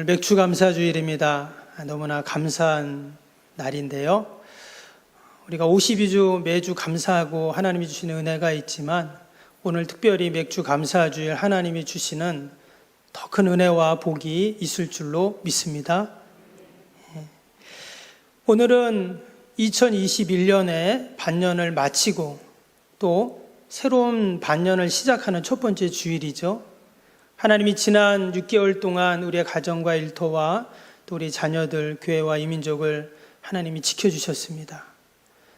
오늘 맥주감사주일입니다. 너무나 감사한 날인데요. 우리가 52주 매주 감사하고 하나님이 주시는 은혜가 있지만 오늘 특별히 맥주감사주일 하나님이 주시는 더 큰 은혜와 복이 있을 줄로 믿습니다. 오늘은 2021년의 반년을 마치고 또 새로운 반년을 시작하는 첫 번째 주일이죠. 하나님이 지난 6개월 동안 우리의 가정과 일터와 또 우리 자녀들, 교회와 이민족을 하나님이 지켜주셨습니다.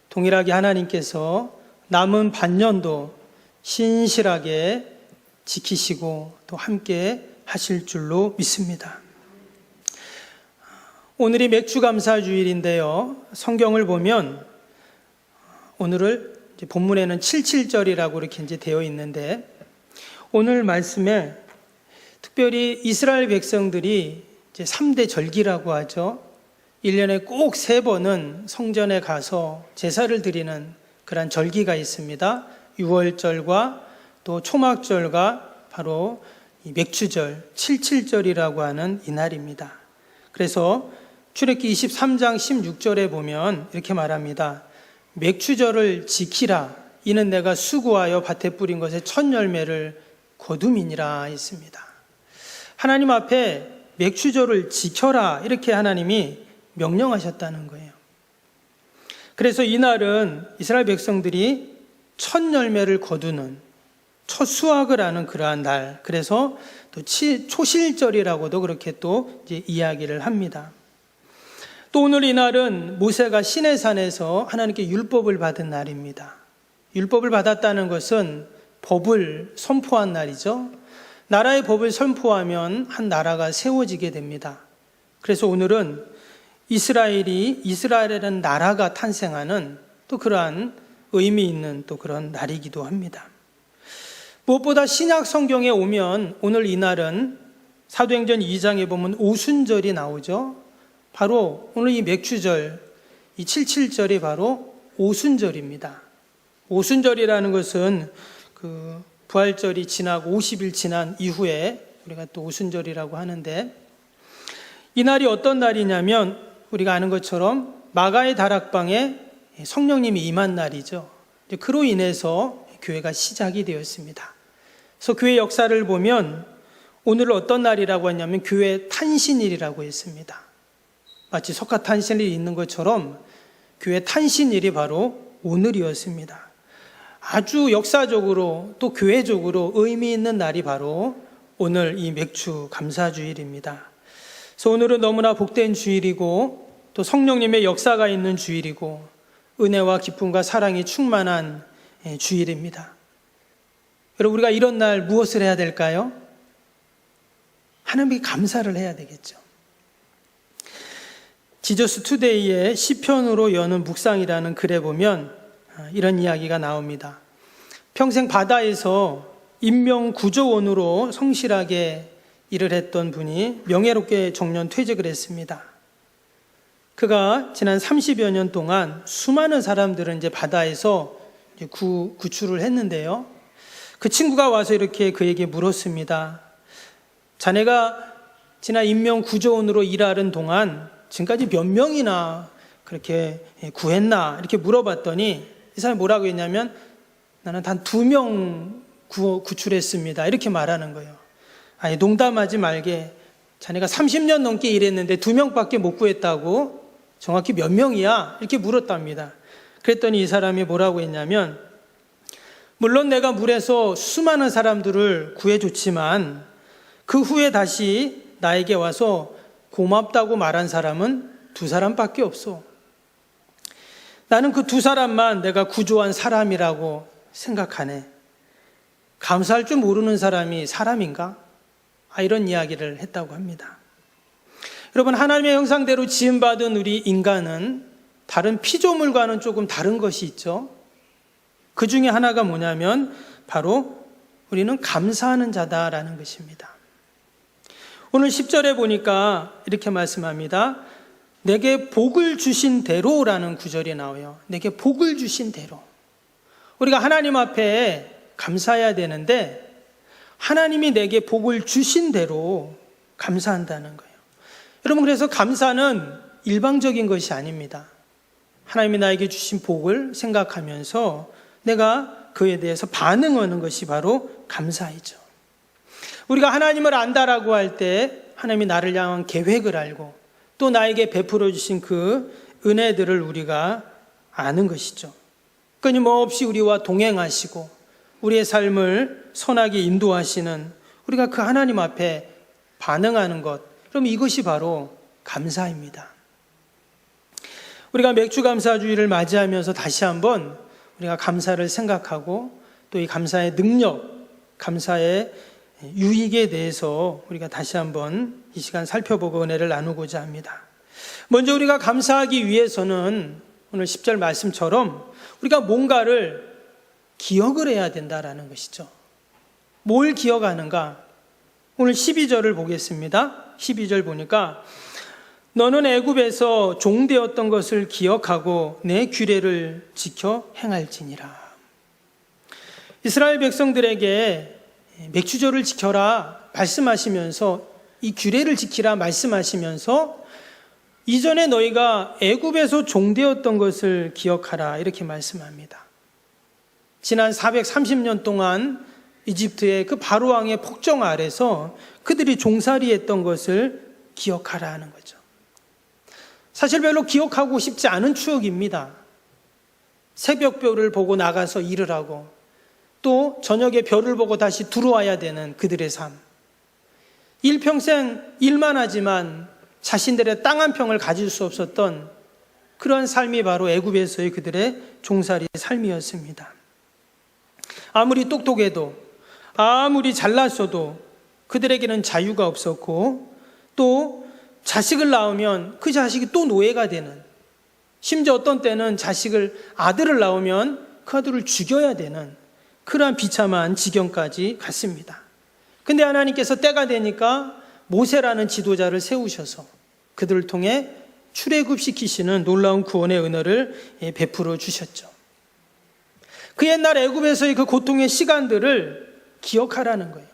동일하게 하나님께서 남은 반년도 신실하게 지키시고 또 함께 하실 줄로 믿습니다. 오늘이 맥주감사주일인데요. 성경을 보면 오늘을 본문에는 77절이라고 이렇게 이제 되어 있는데 오늘 말씀에 특별히 이스라엘 백성들이 이제 3대 절기라고 하죠. 1년에 꼭 3번은 성전에 가서 제사를 드리는 그런 절기가 있습니다. 유월절과 또 초막절과 바로 이 맥주절, 77절이라고 하는 이 날입니다. 그래서 출애굽기 23장 16절에 보면 이렇게 말합니다. 맥주절을 지키라. 이는 내가 수고하여 밭에 뿌린 것의 첫 열매를 거둠이니라 했습니다. 하나님 앞에 맥주절을 지켜라 이렇게 하나님이 명령하셨다는 거예요. 그래서 이날은 이스라엘 백성들이 첫 열매를 거두는 첫 수확을 하는 그러한 날, 그래서 또 초실절이라고도 그렇게 또 이제 이야기를 합니다. 또 오늘 이날은 모세가 시내산에서 하나님께 율법을 받은 날입니다. 율법을 받았다는 것은 법을 선포한 날이죠. 나라의 법을 선포하면 한 나라가 세워지게 됩니다. 그래서 오늘은 이스라엘이라는 나라가 탄생하는 또 그러한 의미 있는 또 그런 날이기도 합니다. 무엇보다 신약 성경에 오면 오늘 이날은 사도행전 2장에 보면 오순절이 나오죠. 바로 오늘 이 맥주절, 이 77절이 바로 오순절입니다. 오순절이라는 것은 그 부활절이 지나고 50일 지난 이후에 우리가 또 오순절이라고 하는데 이 날이 어떤 날이냐면 우리가 아는 것처럼 마가의 다락방에 성령님이 임한 날이죠. 그로 인해서 교회가 시작이 되었습니다. 그래서 교회 역사를 보면 오늘을 어떤 날이라고 하냐면 교회 탄신일이라고 했습니다. 마치 석가탄신일이 있는 것처럼 교회 탄신일이 바로 오늘이었습니다. 아주 역사적으로 또 교회적으로 의미 있는 날이 바로 오늘 이 맥주 감사주일입니다. 그래서 오늘은 너무나 복된 주일이고 또 성령님의 역사가 있는 주일이고 은혜와 기쁨과 사랑이 충만한 주일입니다. 여러분, 우리가 이런 날 무엇을 해야 될까요? 하나님께 감사를 해야 되겠죠. 지저스 투데이의 시편으로 여는 묵상이라는 글에 보면 이런 이야기가 나옵니다. 평생 바다에서 인명구조원으로 성실하게 일을 했던 분이 명예롭게 정년 퇴직을 했습니다. 그가 지난 30여 년 동안 수많은 사람들은 이제 바다에서 구출을 했는데요. 그 친구가 와서 이렇게 그에게 물었습니다. 자네가 지난 인명구조원으로 일하는 동안 지금까지 몇 명이나 그렇게 구했나? 이렇게 물어봤더니 이 사람이 뭐라고 했냐면 나는 단 2명 구출했습니다. 이렇게 말하는 거예요. 아니, 농담하지 말게. 자네가 30년 넘게 일했는데 2명밖에 못 구했다고? 정확히 몇 명이야? 이렇게 물었답니다. 그랬더니 이 사람이 뭐라고 했냐면 물론 내가 물에서 수많은 사람들을 구해줬지만 그 후에 다시 나에게 와서 고맙다고 말한 사람은 2사람밖에 없어. 나는 그 2사람만 내가 구조한 사람이라고 생각하네. 감사할 줄 모르는 사람이 사람인가? 이런 이야기를 했다고 합니다. 여러분, 하나님의 형상대로 지음받은 우리 인간은 다른 피조물과는 조금 다른 것이 있죠. 그 중에 하나가 뭐냐면 바로 우리는 감사하는 자다라는 것입니다. 오늘 10절에 보니까 이렇게 말씀합니다. 내게 복을 주신 대로라는 구절이 나와요. 내게 복을 주신 대로. 우리가 하나님 앞에 감사해야 되는데 하나님이 내게 복을 주신 대로 감사한다는 거예요. 여러분, 그래서 감사는 일방적인 것이 아닙니다. 하나님이 나에게 주신 복을 생각하면서 내가 그에 대해서 반응하는 것이 바로 감사이죠. 우리가 하나님을 안다라고 할 때 하나님이 나를 향한 계획을 알고 또 나에게 베풀어 주신 그 은혜들을 우리가 아는 것이죠. 끊임없이 우리와 동행하시고 우리의 삶을 선하게 인도하시는 우리가 그 하나님 앞에 반응하는 것, 그럼 이것이 바로 감사입니다. 우리가 맥주감사주의를 맞이하면서 다시 한번 우리가 감사를 생각하고 또 이 감사의 능력, 감사의 유익에 대해서 우리가 다시 한번 이 시간 살펴보고 은혜를 나누고자 합니다. 먼저 우리가 감사하기 위해서는 오늘 10절 말씀처럼 우리가 뭔가를 기억을 해야 된다라는 것이죠. 뭘 기억하는가? 오늘 12절을 보겠습니다. 12절 보니까 너는 애굽에서 종되었던 것을 기억하고 내 규례를 지켜 행할지니라. 이스라엘 백성들에게 맥주절을 지켜라 말씀하시면서 이 규례를 지키라 말씀하시면서 이전에 너희가 애굽에서 종되었던 것을 기억하라 이렇게 말씀합니다. 지난 430년 동안 이집트의 그 바로 왕의 폭정 아래서 그들이 종살이했던 것을 기억하라 하는 거죠. 사실 별로 기억하고 싶지 않은 추억입니다. 새벽별을 보고 나가서 일을 하고 또 저녁에 별을 보고 다시 들어와야 되는 그들의 삶. 일평생 일만 하지만 자신들의 땅 한 평을 가질 수 없었던 그런 삶이 바로 애굽에서의 그들의 종살이 삶이었습니다. 아무리 똑똑해도 아무리 잘났어도 그들에게는 자유가 없었고 또 자식을 낳으면 그 자식이 또 노예가 되는, 심지어 어떤 때는 아들을 낳으면 그 아들을 죽여야 되는 그러한 비참한 지경까지 갔습니다. 근데 하나님께서 때가 되니까 모세라는 지도자를 세우셔서 그들을 통해 출애굽시키시는 놀라운 구원의 은혜를 베풀어 주셨죠. 그 옛날 애굽에서의 그 고통의 시간들을 기억하라는 거예요.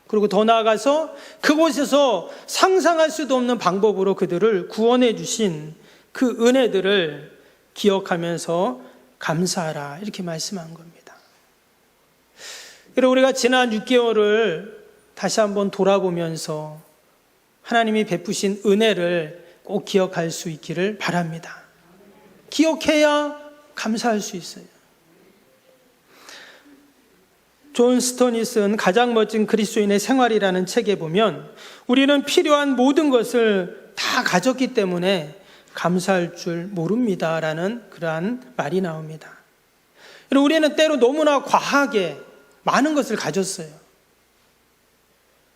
그리고 더 나아가서 그곳에서 상상할 수도 없는 방법으로 그들을 구원해 주신 그 은혜들을 기억하면서 감사하라 이렇게 말씀한 겁니다. 여러분, 우리가 지난 6개월을 다시 한번 돌아보면서 하나님이 베푸신 은혜를 꼭 기억할 수 있기를 바랍니다. 기억해야 감사할 수 있어요. 존 스토니 쓴 가장 멋진 그리스도인의 생활이라는 책에 보면 우리는 필요한 모든 것을 다 가졌기 때문에 감사할 줄 모릅니다라는 그러한 말이 나옵니다. 우리는 때로 너무나 과하게 많은 것을 가졌어요.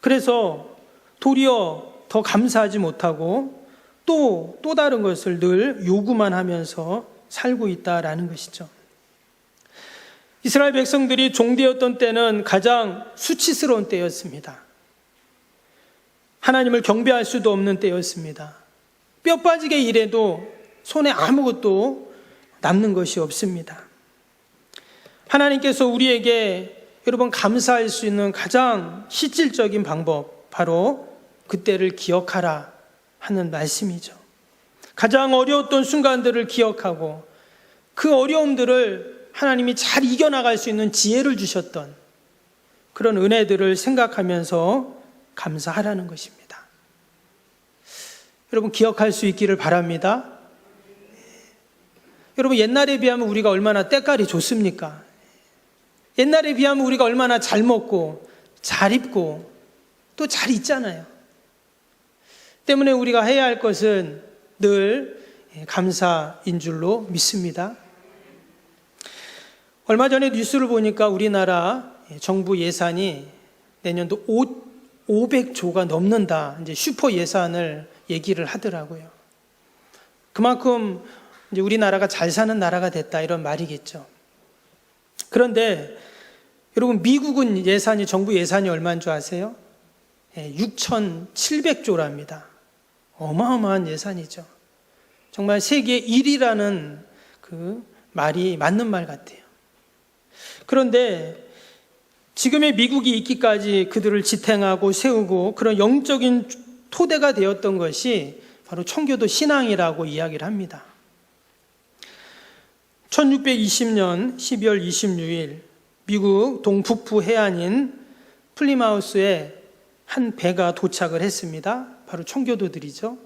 그래서 도리어 더 감사하지 못하고 또 다른 것을 늘 요구만 하면서 살고 있다라는 것이죠. 이스라엘 백성들이 종되었던 때는 가장 수치스러운 때였습니다. 하나님을 경배할 수도 없는 때였습니다. 뼈 빠지게 일해도 손에 아무것도 남는 것이 없습니다. 하나님께서 우리에게 여러분 감사할 수 있는 가장 실질적인 방법, 바로 그때를 기억하라 하는 말씀이죠. 가장 어려웠던 순간들을 기억하고 그 어려움들을 하나님이 잘 이겨나갈 수 있는 지혜를 주셨던 그런 은혜들을 생각하면서 감사하라는 것입니다. 여러분, 기억할 수 있기를 바랍니다. 여러분, 옛날에 비하면 우리가 얼마나 때깔이 좋습니까? 옛날에 비하면 우리가 얼마나 잘 먹고 잘 입고 또 잘 있잖아요. 때문에 우리가 해야 할 것은 늘 감사인 줄로 믿습니다. 얼마 전에 뉴스를 보니까 우리나라 정부 예산이 내년도 500조가 넘는다, 이제 슈퍼 예산을 얘기를 하더라고요. 그만큼 이제 우리나라가 잘 사는 나라가 됐다 이런 말이겠죠. 그런데 여러분, 미국은 정부 예산이 얼마인 줄 아세요? 6,700조랍니다. 어마어마한 예산이죠. 정말 세계 1위라는 그 말이 맞는 말 같아요. 그런데 지금의 미국이 있기까지 그들을 지탱하고 세우고 그런 영적인 토대가 되었던 것이 바로 청교도 신앙이라고 이야기를 합니다. 1620년 12월 26일 미국 동북부 해안인 플리마우스에 한 배가 도착을 했습니다. 바로 청교도들이죠.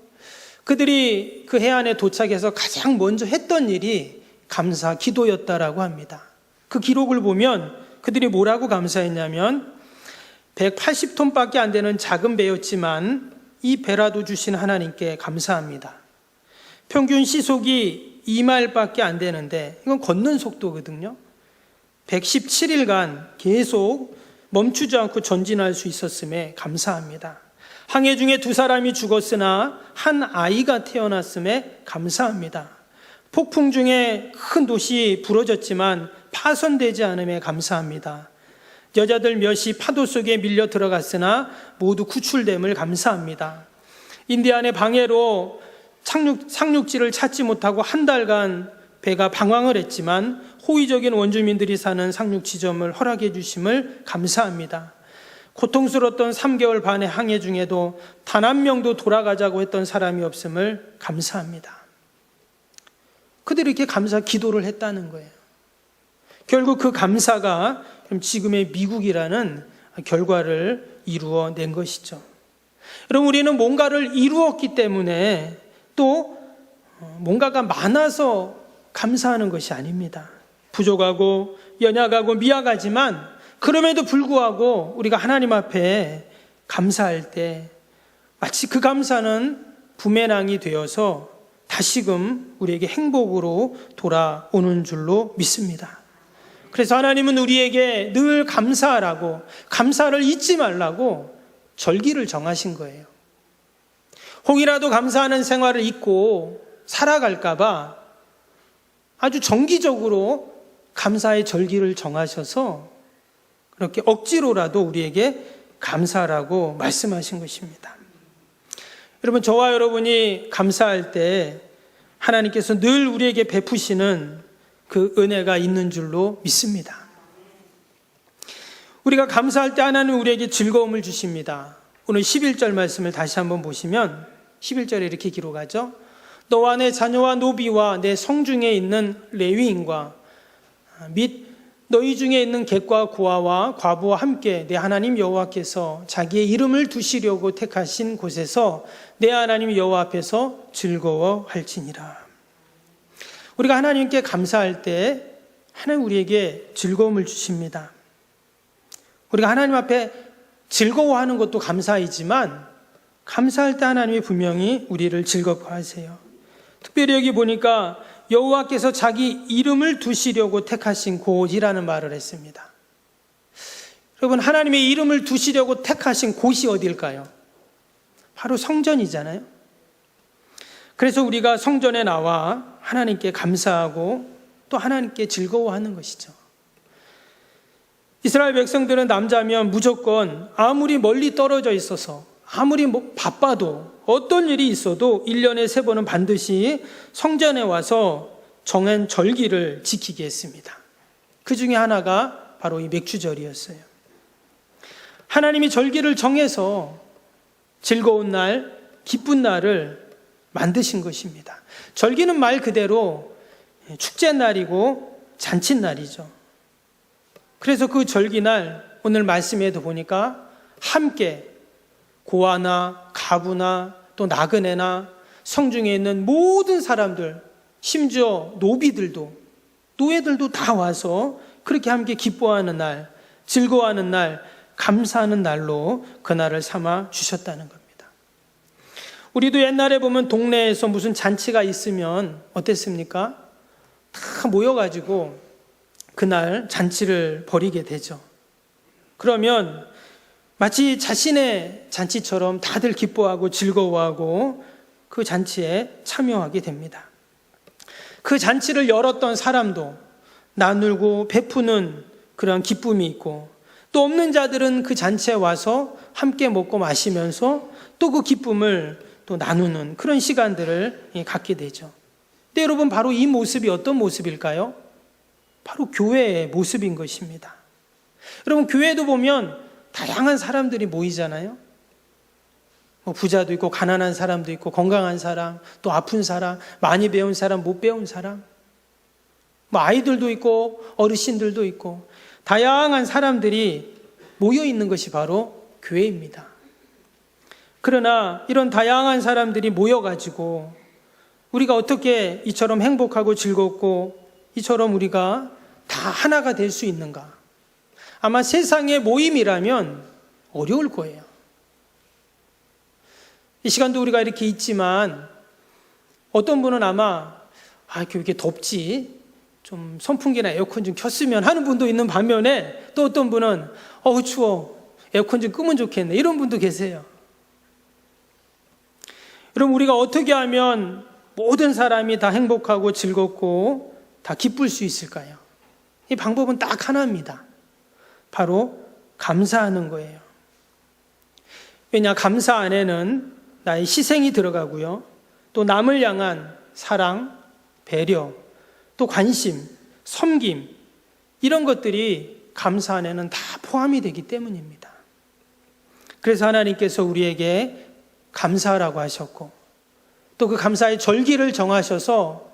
그들이 그 해안에 도착해서 가장 먼저 했던 일이 감사 기도였다라고 합니다. 그 기록을 보면 그들이 뭐라고 감사했냐면 180톤밖에 안 되는 작은 배였지만 이 배라도 주신 하나님께 감사합니다. 평균 시속이 2마일밖에 안 되는데 이건 걷는 속도거든요. 117일간 계속 멈추지 않고 전진할 수 있었음에 감사합니다. 항해 중에 2사람이 죽었으나 한 아이가 태어났음에 감사합니다. 폭풍 중에 큰 도시 부러졌지만 파손되지 않음에 감사합니다. 여자들 몇이 파도 속에 밀려 들어갔으나 모두 구출됨을 감사합니다. 인디안의 방해로 상륙지를 찾지 못하고 한 달간 배가 방황을 했지만 호의적인 원주민들이 사는 상륙 지점을 허락해 주심을 감사합니다. 고통스러웠던 3개월 반의 항해 중에도 단 한 명도 돌아가자고 했던 사람이 없음을 감사합니다. 그들이 이렇게 감사 기도를 했다는 거예요. 결국 그 감사가 지금의 미국이라는 결과를 이루어낸 것이죠. 여러분, 우리는 뭔가를 이루었기 때문에 또 뭔가가 많아서 감사하는 것이 아닙니다. 부족하고 연약하고 미약하지만 그럼에도 불구하고 우리가 하나님 앞에 감사할 때 마치 그 감사는 부메랑이 되어서 다시금 우리에게 행복으로 돌아오는 줄로 믿습니다. 그래서 하나님은 우리에게 늘 감사하라고, 감사를 잊지 말라고 절기를 정하신 거예요. 혹이라도 감사하는 생활을 잊고 살아갈까 봐 아주 정기적으로 감사의 절기를 정하셔서 그렇게 억지로라도 우리에게 감사하라고 말씀하신 것입니다. 여러분, 저와 여러분이 감사할 때 하나님께서 늘 우리에게 베푸시는 그 은혜가 있는 줄로 믿습니다. 우리가 감사할 때 하나님은 우리에게 즐거움을 주십니다. 오늘 11절 말씀을 다시 한번 보시면 11절에 이렇게 기록하죠. 너와 내 자녀와 노비와 내 성중에 있는 레위인과 및 너희 중에 있는 객과 고아와 과부와 함께 내 하나님 여호와께서 자기의 이름을 두시려고 택하신 곳에서 내 하나님 여호와 앞에서 즐거워할지니라. 우리가 하나님께 감사할 때 하나님 우리에게 즐거움을 주십니다. 우리가 하나님 앞에 즐거워하는 것도 감사이지만 감사할 때 하나님이 분명히 우리를 즐거워하세요. 특별히 여기 보니까 여호와께서 자기 이름을 두시려고 택하신 곳이라는 말을 했습니다. 여러분, 하나님의 이름을 두시려고 택하신 곳이 어딜까요? 바로 성전이잖아요. 그래서 우리가 성전에 나와 하나님께 감사하고 또 하나님께 즐거워하는 것이죠. 이스라엘 백성들은 남자면 무조건 아무리 멀리 떨어져 있어서 아무리 바빠도 어떤 일이 있어도 1년에 3번은 반드시 성전에 와서 정한 절기를 지키게 했습니다. 그 중에 하나가 바로 이 맥주절이었어요. 하나님이 절기를 정해서 즐거운 날, 기쁜 날을 만드신 것입니다. 절기는 말 그대로 축제날이고 잔칫날이죠. 그래서 그 절기날 오늘 말씀에도 보니까 함께 고아나 가부나 또 나그네나 성중에 있는 모든 사람들, 심지어 노비들도 노예들도 다 와서 그렇게 함께 기뻐하는 날, 즐거워하는 날, 감사하는 날로 그날을 삼아 주셨다는 겁니다. 우리도 옛날에 보면 동네에서 무슨 잔치가 있으면 어땠습니까? 다 모여가지고 그날 잔치를 벌이게 되죠. 그러면 마치 자신의 잔치처럼 다들 기뻐하고 즐거워하고 그 잔치에 참여하게 됩니다. 그 잔치를 열었던 사람도 나누고 베푸는 그런 기쁨이 있고, 또 없는 자들은 그 잔치에 와서 함께 먹고 마시면서 또 그 기쁨을 또 나누는 그런 시간들을 갖게 되죠. 근데 여러분, 바로 이 모습이 어떤 모습일까요? 바로 교회의 모습인 것입니다. 여러분, 교회도 보면 다양한 사람들이 모이잖아요. 뭐 부자도 있고 가난한 사람도 있고 건강한 사람, 또 아픈 사람, 많이 배운 사람, 못 배운 사람, 뭐 아이들도 있고 어르신들도 있고 다양한 사람들이 모여 있는 것이 바로 교회입니다. 그러나 이런 다양한 사람들이 모여가지고 우리가 어떻게 이처럼 행복하고 즐겁고 이처럼 우리가 다 하나가 될 수 있는가? 아마 세상의 모임이라면 어려울 거예요. 이 시간도 우리가 이렇게 있지만 어떤 분은 아마 이렇게 덥지, 좀 선풍기나 에어컨 좀 켰으면 하는 분도 있는 반면에 또 어떤 분은 추워, 에어컨 좀 끄면 좋겠네, 이런 분도 계세요. 여러분, 우리가 어떻게 하면 모든 사람이 다 행복하고 즐겁고 다 기쁠 수 있을까요? 이 방법은 딱 하나입니다. 바로 감사하는 거예요. 왜냐, 감사 안에는 나의 희생이 들어가고요, 또 남을 향한 사랑, 배려, 또 관심, 섬김, 이런 것들이 감사 안에는 다 포함이 되기 때문입니다. 그래서 하나님께서 우리에게 감사하라고 하셨고, 또 그 감사의 절기를 정하셔서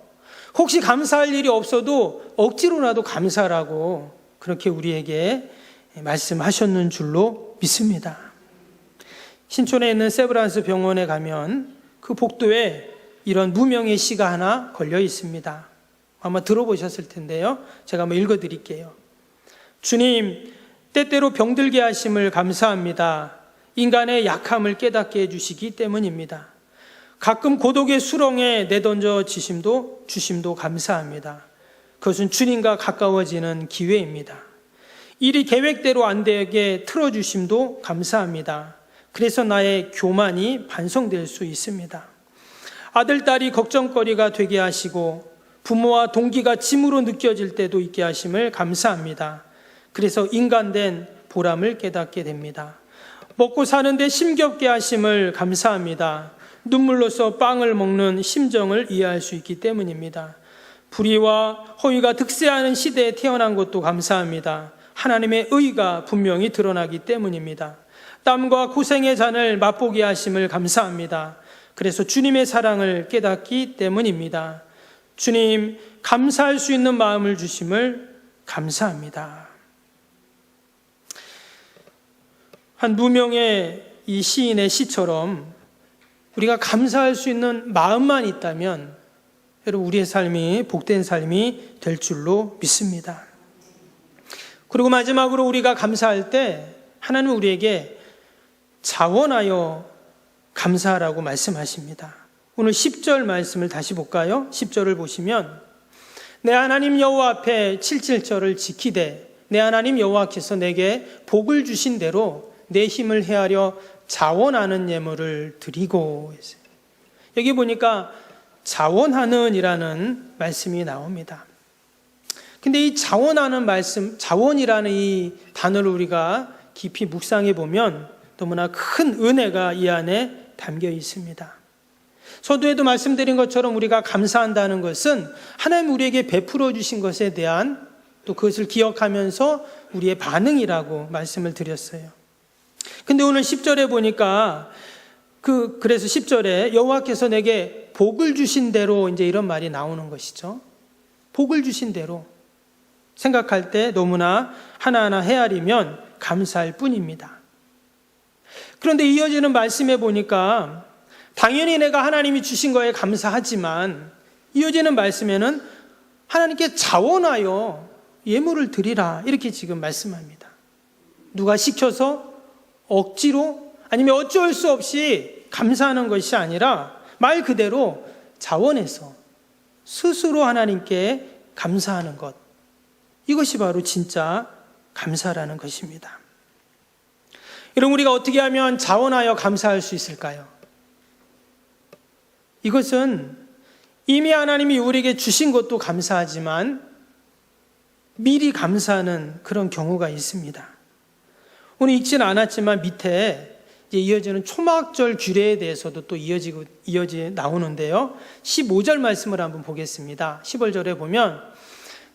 혹시 감사할 일이 없어도 억지로라도 감사라고 그렇게 우리에게 말씀하셨는 줄로 믿습니다. 신촌에 있는 세브란스 병원에 가면 그 복도에 이런 무명의 시가 하나 걸려 있습니다. 아마 들어보셨을 텐데요. 제가 한번 읽어드릴게요. 주님, 때때로 병들게 하심을 감사합니다. 인간의 약함을 깨닫게 해주시기 때문입니다. 가끔 고독의 수렁에 내던져 주심도 감사합니다. 그것은 주님과 가까워지는 기회입니다. 일이 계획대로 안 되게 틀어주심도 감사합니다. 그래서 나의 교만이 반성될 수 있습니다. 아들, 딸이 걱정거리가 되게 하시고 부모와 동기가 짐으로 느껴질 때도 있게 하심을 감사합니다. 그래서 인간된 보람을 깨닫게 됩니다. 먹고 사는데 심겹게 하심을 감사합니다. 눈물로써 빵을 먹는 심정을 이해할 수 있기 때문입니다. 불의와 허위가 득세하는 시대에 태어난 것도 감사합니다. 하나님의 의가 분명히 드러나기 때문입니다. 땀과 고생의 잔을 맛보게 하심을 감사합니다. 그래서 주님의 사랑을 깨닫기 때문입니다. 주님, 감사할 수 있는 마음을 주심을 감사합니다. 한 무명의 이 시인의 시처럼 우리가 감사할 수 있는 마음만 있다면 여러분, 우리의 삶이 복된 삶이 될 줄로 믿습니다. 그리고 마지막으로 우리가 감사할 때 하나님은 우리에게 자원하여 감사하라고 말씀하십니다. 오늘 10절 말씀을 다시 볼까요? 10절을 보시면 내 하나님 여호와 앞에 77절을 지키되 내 하나님 여호와께서 내게 복을 주신 대로 내 힘을 헤아려 자원하는 예물을 드리고 했어요. 여기 보니까 자원하는 이라는 말씀이 나옵니다. 근데 이 자원하는 말씀, 자원이라는 이 단어를 우리가 깊이 묵상해 보면 너무나 큰 은혜가 이 안에 담겨 있습니다. 서두에도 말씀드린 것처럼 우리가 감사한다는 것은 하나님 우리에게 베풀어 주신 것에 대한 또 그것을 기억하면서 우리의 반응이라고 말씀을 드렸어요. 근데 오늘 10절에 보니까 그래서 10절에 여호와께서 내게 복을 주신 대로 이제 이런 말이 나오는 것이죠. 복을 주신 대로 생각할 때 너무나 하나하나 헤아리면 감사할 뿐입니다. 그런데 이어지는 말씀에 보니까 당연히 내가 하나님이 주신 거에 감사하지만 이어지는 말씀에는 하나님께 자원하여 예물을 드리라 이렇게 지금 말씀합니다. 누가 시켜서 억지로 아니면 어쩔 수 없이 감사하는 것이 아니라 말 그대로 자원해서 스스로 하나님께 감사하는 것, 이것이 바로 진짜 감사라는 것입니다. 여러분, 우리가 어떻게 하면 자원하여 감사할 수 있을까요? 이것은 이미 하나님이 우리에게 주신 것도 감사하지만 미리 감사하는 그런 경우가 있습니다. 오늘 읽지는 않았지만 밑에 이제 이어지는 초막절 규례에 대해서도 또 이어지 나오는데요. 15절 말씀을 한번 보겠습니다. 15절에 보면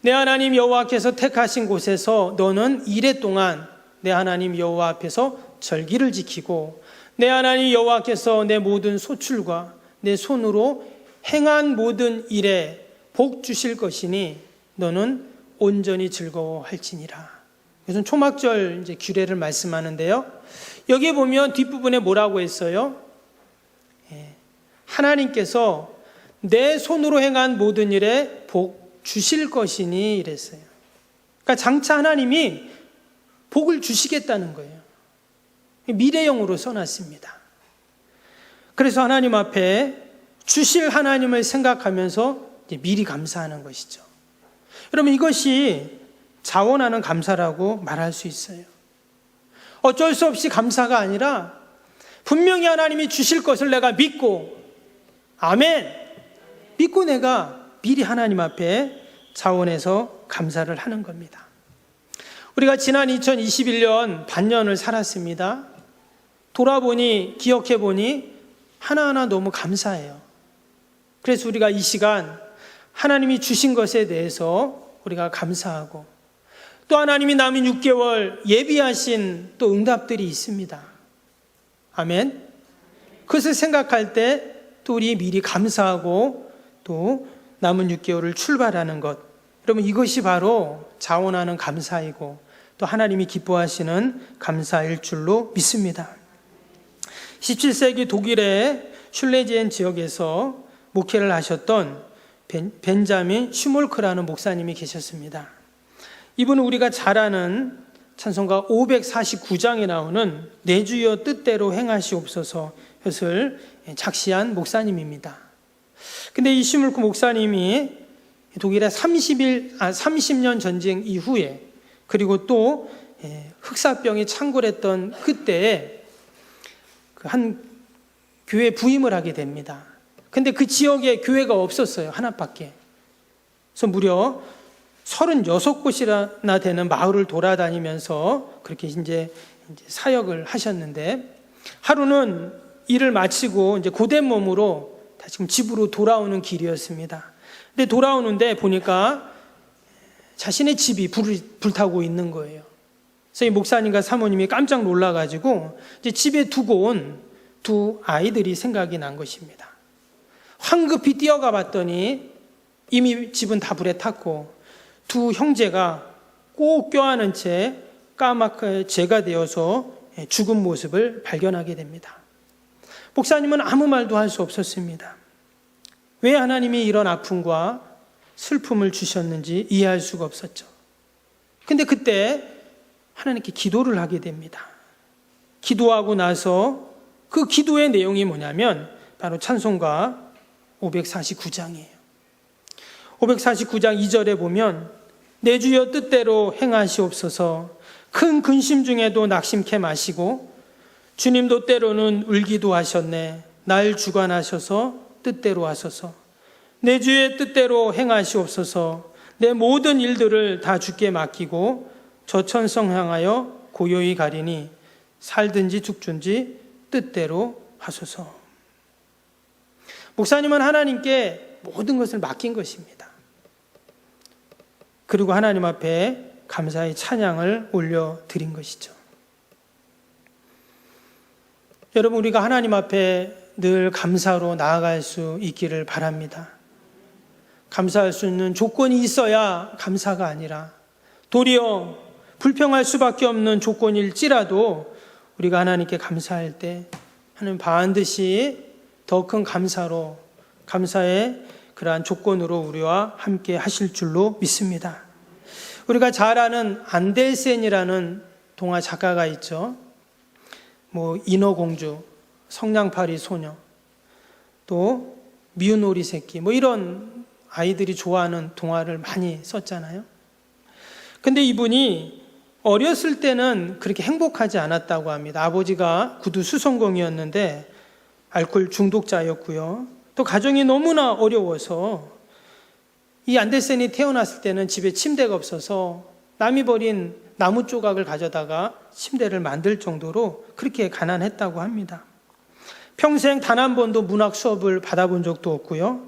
내 하나님 여호와께서 택하신 곳에서 너는 이레 동안 내 하나님 여호와 앞에서 절기를 지키고 내 하나님 여호와께서 내 모든 소출과 내 손으로 행한 모든 일에 복 주실 것이니 너는 온전히 즐거워할지니라. 이것은 초막절 이제 규례를 말씀하는데요. 여기 보면 뒷부분에 뭐라고 했어요? 하나님께서 내 손으로 행한 모든 일에 복 주실 것이니 이랬어요. 그러니까 장차 하나님이 복을 주시겠다는 거예요. 미래형으로 써놨습니다. 그래서 하나님 앞에 주실 하나님을 생각하면서 미리 감사하는 것이죠. 여러분, 이것이 자원하는 감사라고 말할 수 있어요. 어쩔 수 없이 감사가 아니라 분명히 하나님이 주실 것을 내가 믿고, 아멘, 믿고 내가 미리 하나님 앞에 자원해서 감사를 하는 겁니다. 우리가 지난 2021년 반년을 살았습니다. 돌아보니, 기억해보니 하나하나 너무 감사해요. 그래서 우리가 이 시간 하나님이 주신 것에 대해서 우리가 감사하고, 또 하나님이 남은 6개월 예비하신 또 응답들이 있습니다. 아멘. 그것을 생각할 때 또 우리 미리 감사하고 또 남은 6개월을 출발하는 것, 여러분, 이것이 바로 자원하는 감사이고 또 하나님이 기뻐하시는 감사일 줄로 믿습니다. 17세기 독일의 슐레지엔 지역에서 목회를 하셨던 벤자민 슈몰크라는 목사님이 계셨습니다. 이분은 우리가 잘 아는 찬송가 549장에 나오는 내 주여 뜻대로 행하시옵소서 을 작시한 목사님입니다. 근데 이 슈몰크 목사님이 독일의 30년 전쟁 이후에, 그리고 또 흑사병이 창궐했던 그때에 한 교회 부임을 하게 됩니다. 근데 그 지역에 교회가 없었어요. 하나밖에. 그래서 무려 36곳이나 되는 마을을 돌아다니면서 그렇게 이제 사역을 하셨는데, 하루는 일을 마치고 이제 고된 몸으로 다시 집으로 돌아오는 길이었습니다. 근데 돌아오는데 보니까 자신의 집이 불타고 있는 거예요. 그래서 이 목사님과 사모님이 깜짝 놀라가지고 이제 집에 두고 온 두 아이들이 생각이 난 것입니다. 황급히 뛰어가 봤더니 이미 집은 다 불에 탔고 두 형제가 꼭 껴안은 채 까맣게 재가 되어서 죽은 모습을 발견하게 됩니다. 목사님은 아무 말도 할 수 없었습니다. 왜 하나님이 이런 아픔과 슬픔을 주셨는지 이해할 수가 없었죠. 근데 그때 하나님께 기도를 하게 됩니다. 기도하고 나서 그 기도의 내용이 뭐냐면 바로 찬송가 549장이에요. 549장 2절에 보면 내 주여 뜻대로 행하시옵소서, 큰 근심 중에도 낙심케 마시고 주님도 때로는 울기도 하셨네. 날 주관하셔서 뜻대로 하소서. 내 주의 뜻대로 행하시옵소서. 내 모든 일들을 다 주께 맡기고 저 천성 향하여 고요히 가리니 살든지 죽든지 뜻대로 하소서. 목사님은 하나님께 모든 것을 맡긴 것입니다. 그리고 하나님 앞에 감사의 찬양을 올려드린 것이죠. 여러분, 우리가 하나님 앞에 늘 감사로 나아갈 수 있기를 바랍니다. 감사할 수 있는 조건이 있어야 감사가 아니라 도리어 불평할 수밖에 없는 조건일지라도 우리가 하나님께 감사할 때 하나님 반드시 더 큰 감사로, 감사의 그러한 조건으로 우리와 함께 하실 줄로 믿습니다. 우리가 잘 아는 안델센이라는 동화 작가가 있죠. 인어공주, 성냥팔이 소녀, 또 미운 오리 새끼, 이런 아이들이 좋아하는 동화를 많이 썼잖아요. 근데 이분이 어렸을 때는 그렇게 행복하지 않았다고 합니다. 아버지가 구두 수선공이었는데 알코올 중독자였고요. 또 가정이 너무나 어려워서 이 안델센이 태어났을 때는 집에 침대가 없어서 남이 버린 나무 조각을 가져다가 침대를 만들 정도로 그렇게 가난했다고 합니다. 평생 단 한 번도 문학 수업을 받아본 적도 없고요.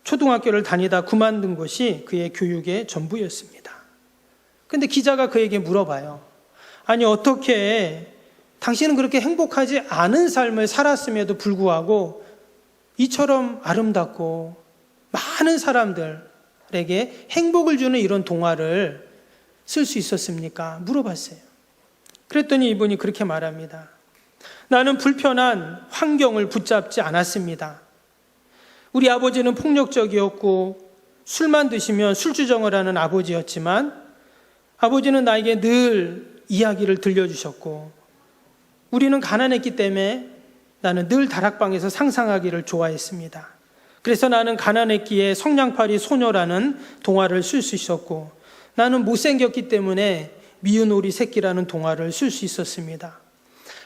초등학교를 다니다 그만둔 것이 그의 교육의 전부였습니다. 근데 기자가 그에게 물어봐요. 아니, 어떻게 당신은 그렇게 행복하지 않은 삶을 살았음에도 불구하고 이처럼 아름답고 많은 사람들에게 행복을 주는 이런 동화를 쓸 수 있었습니까? 물어봤어요. 그랬더니 이분이 그렇게 말합니다. 나는 불편한 환경을 붙잡지 않았습니다. 우리 아버지는 폭력적이었고 술만 드시면 술주정을 하는 아버지였지만 아버지는 나에게 늘 이야기를 들려주셨고 우리는 가난했기 때문에 나는 늘 다락방에서 상상하기를 좋아했습니다. 그래서 나는 가난했기에 성냥팔이 소녀라는 동화를 쓸 수 있었고 나는 못생겼기 때문에 미운 오리 새끼라는 동화를 쓸 수 있었습니다.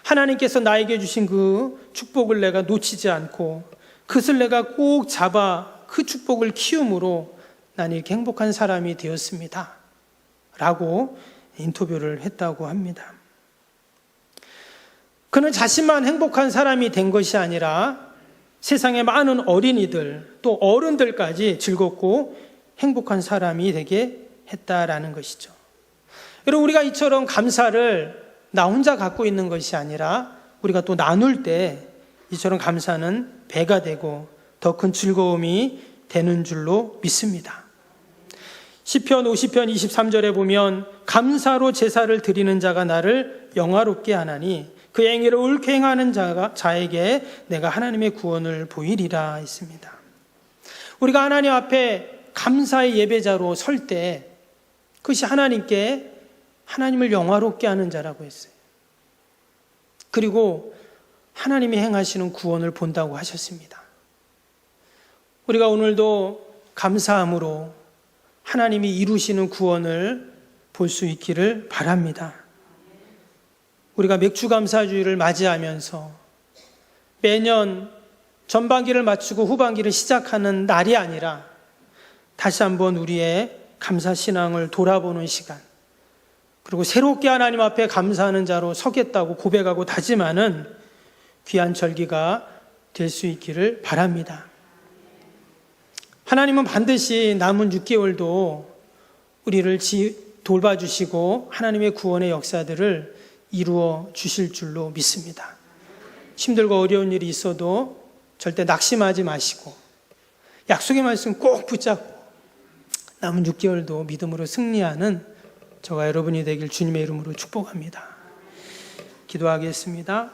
하나님께서 나에게 주신 그 축복을 내가 놓치지 않고 그것을 내가 꼭 잡아 그 축복을 키움으로 나는 이렇게 행복한 사람이 되었습니다. 라고 인터뷰를 했다고 합니다. 그는 자신만 행복한 사람이 된 것이 아니라 세상의 많은 어린이들 또 어른들까지 즐겁고 행복한 사람이 되게 했다라는 것이죠. 여러분, 우리가 이처럼 감사를 나 혼자 갖고 있는 것이 아니라 우리가 또 나눌 때 이처럼 감사는 배가 되고 더 큰 즐거움이 되는 줄로 믿습니다. 시편 50편 23절에 보면 감사로 제사를 드리는 자가 나를 영화롭게 하나니 그 행위를 옳게 행하는 자에게 내가 하나님의 구원을 보이리라 했습니다. 우리가 하나님 앞에 감사의 예배자로 설 때 그것이 하나님을 영화롭게 하는 자라고 했어요. 그리고 하나님이 행하시는 구원을 본다고 하셨습니다. 우리가 오늘도 감사함으로 하나님이 이루시는 구원을 볼 수 있기를 바랍니다. 우리가 맥주감사주의를 맞이하면서 매년 전반기를 마치고 후반기를 시작하는 날이 아니라 다시 한번 우리의 감사신앙을 돌아보는 시간, 그리고 새롭게 하나님 앞에 감사하는 자로 서겠다고 고백하고 다짐하는 귀한 절기가 될 수 있기를 바랍니다. 하나님은 반드시 남은 6개월도 우리를 돌봐주시고 하나님의 구원의 역사들을 이루어 주실 줄로 믿습니다. 힘들고 어려운 일이 있어도 절대 낙심하지 마시고 약속의 말씀 꼭 붙잡고 남은 6개월도 믿음으로 승리하는 저와 여러분이 되길 주님의 이름으로 축복합니다. 기도하겠습니다.